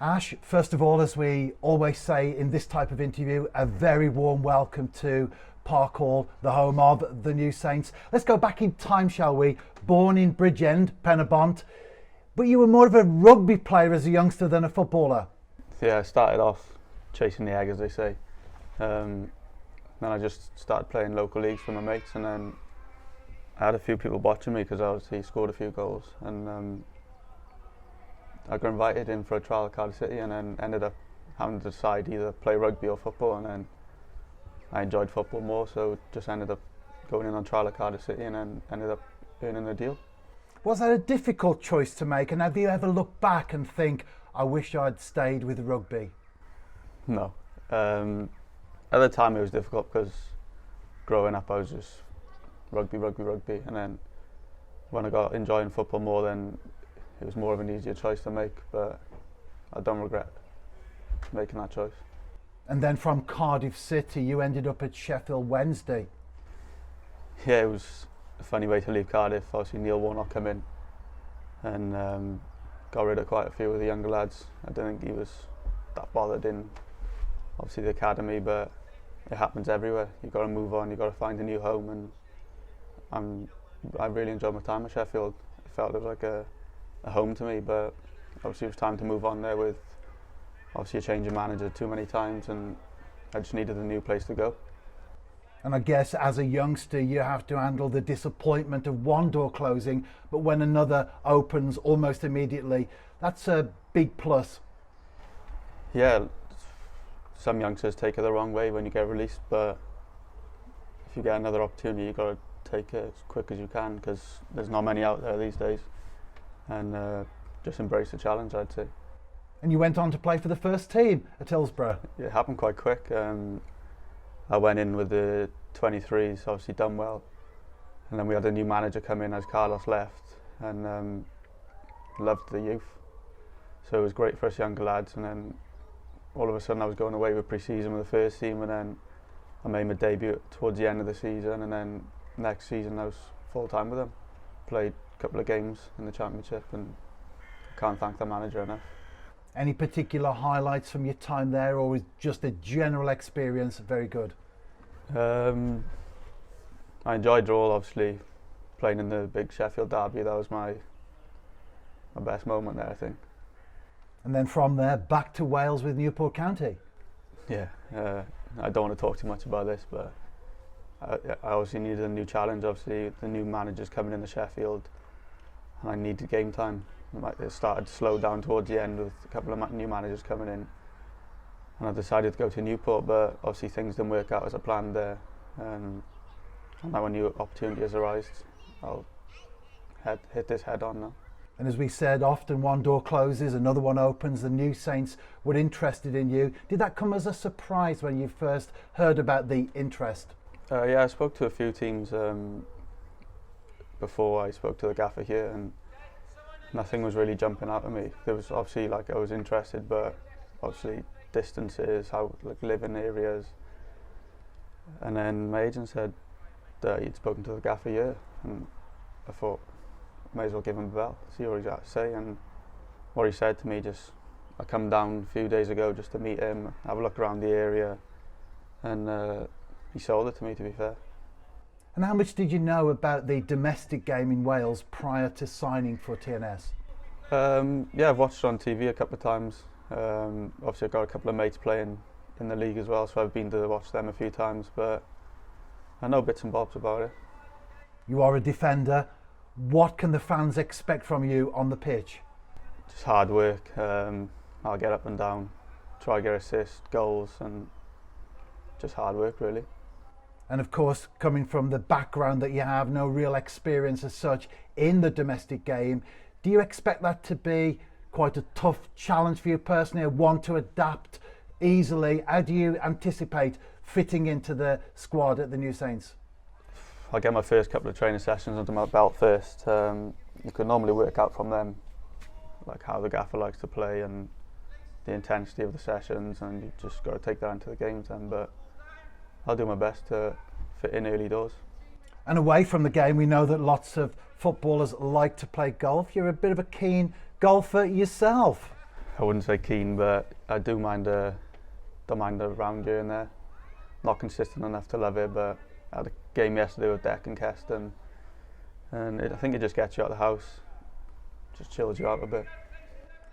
Ash, first of all, as we always say in this type of interview, a very warm welcome to Park Hall, the home of the New Saints. Let's go back in time, shall we? Born in Bridgend, Penabont, but you were more of a rugby player as a youngster than a footballer. Yeah, I started off chasing the egg, as they say. Then I just started playing local leagues for my mates, and then I had a few people watching me because I obviously scored a few goals, and I got invited in for a trial at Cardiff City, and then ended up having to decide either play rugby or football, and then I enjoyed football more, so just ended up going in on trial at Cardiff City, and then ended up earning the deal. Was that a difficult choice to make, and have you ever looked back and think, I wish I'd stayed with rugby? No. At the time it was difficult because growing up I was just rugby, and then when I got enjoying football more, then it was more of an easier choice to make, but I don't regret making that choice. And then from Cardiff City you ended up at Sheffield Wednesday. Yeah, it was a funny way to leave Cardiff. Obviously Neil Warnock come in and got rid of quite a few of the younger lads. I don't think he was that bothered in obviously the academy, but it happens everywhere. You've got to move on, you've got to find a new home, and I really enjoyed my time at Sheffield. It felt it was like a home to me, but obviously it was time to move on there with obviously a change of manager too many times, and I just needed a new place to go. And I guess as a youngster you have to handle the disappointment of one door closing, but when another opens almost immediately, that's a big plus. Yeah, some youngsters take it the wrong way when you get released, but if you get another opportunity you've got to take it as quick as you can, because there's not many out there these days, and just embrace the challenge, I'd say. And you went on to play for the first team at Hillsborough. It happened quite quick. I went in with the 23s, obviously done well, and then we had a new manager come in as Carlos left, and loved the youth, so it was great for us younger lads. And then all of a sudden I was going away with pre-season with the first team, and then I made my debut towards the end of the season, and then next season I was full-time with them. Played a couple of games in the championship, and I can't thank the manager enough. Any particular highlights from your time there, or was just a general experience very good? I enjoyed it all, obviously. Playing in the big Sheffield derby, that was my best moment there, I think. And then from there back to Wales with Newport County. Yeah, I don't want to talk too much about this, but I obviously needed a new challenge. Obviously the new manager's coming into Sheffield, and I needed game time. It started to slow down towards the end with a couple of new managers coming in, and I decided to go to Newport, but obviously things didn't work out as I planned there, and now a new opportunity has arisen. I'll hit this head on now. And as we said, often one door closes, another one opens. The New Saints were interested in you. Did that come as a surprise when you first heard about the interest? Yeah, I spoke to a few teams before I spoke to the gaffer here, and nothing was really jumping out at me. There was obviously, like, I was interested, but obviously distances, how, like, living areas. And then my agent said that he'd spoken to the gaffer here, and I thought, may as well give him a bell, see what he's got to say. And what he said to me, I come down a few days ago just to meet him, have a look around the area, and he sold it to me, to be fair. And how much did you know about the domestic game in Wales prior to signing for TNS? Yeah, I've watched it on TV a couple of times. Obviously I've got a couple of mates playing in the league as well, so I've been to watch them a few times, but I know bits and bobs about it. You are a defender. What can the fans expect from you on the pitch? Just hard work. I'll get up and down, try to get assists, goals, and just hard work, really. And of course, coming from the background that you have, no real experience as such in the domestic game, do you expect that to be quite a tough challenge for you personally, or want to adapt easily? How do you anticipate fitting into the squad at the New Saints? I'll get my first couple of training sessions under my belt first. You can normally work out from them, like how the gaffer likes to play and the intensity of the sessions, and you just got to take that into the games then. But I'll do my best to fit in early doors. And away from the game, we know that lots of footballers like to play golf. You're a bit of a keen golfer yourself. I wouldn't say keen, but I don't mind a round here and there. Not consistent enough to love it, but I had a game yesterday with Deck and Keston, and I think it just gets you out of the house, just chills you out a bit.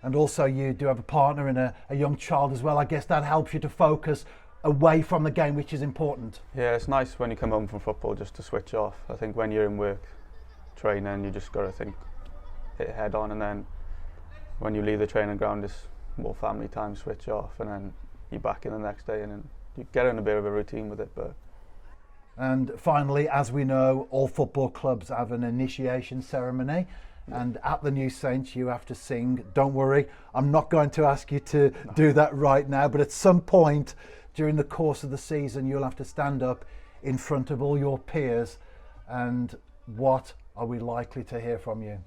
And also you do have a partner and a young child as well. I guess that helps you to focus away from the game, which is important. Yeah, it's nice when you come home from football just to switch off. I think when you're in work, training, you just got to think, hit head on, and then when you leave the training ground, it's more family time, switch off, and then you're back in the next day, and then you get in a bit of a routine with it. And finally, as we know, all football clubs have an initiation ceremony. And at the New Saints, you have to sing. Don't worry, I'm not going to ask you to do that right now, but at some point during the course of the season, you'll have to stand up in front of all your peers. And what are we likely to hear from you?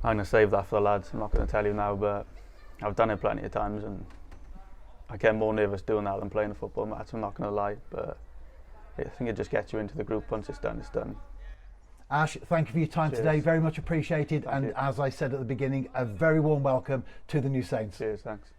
I'm going to save that for the lads. I'm not going to tell you now, but I've done it plenty of times, and I get more nervous doing that than playing a football match, I'm not going to lie. But I think it just gets you into the group. Once it's done, it's done. Ash, thank you for your time today, very much appreciated. Thank you. As I said at the beginning, a very warm welcome to the New Saints. Cheers, thanks.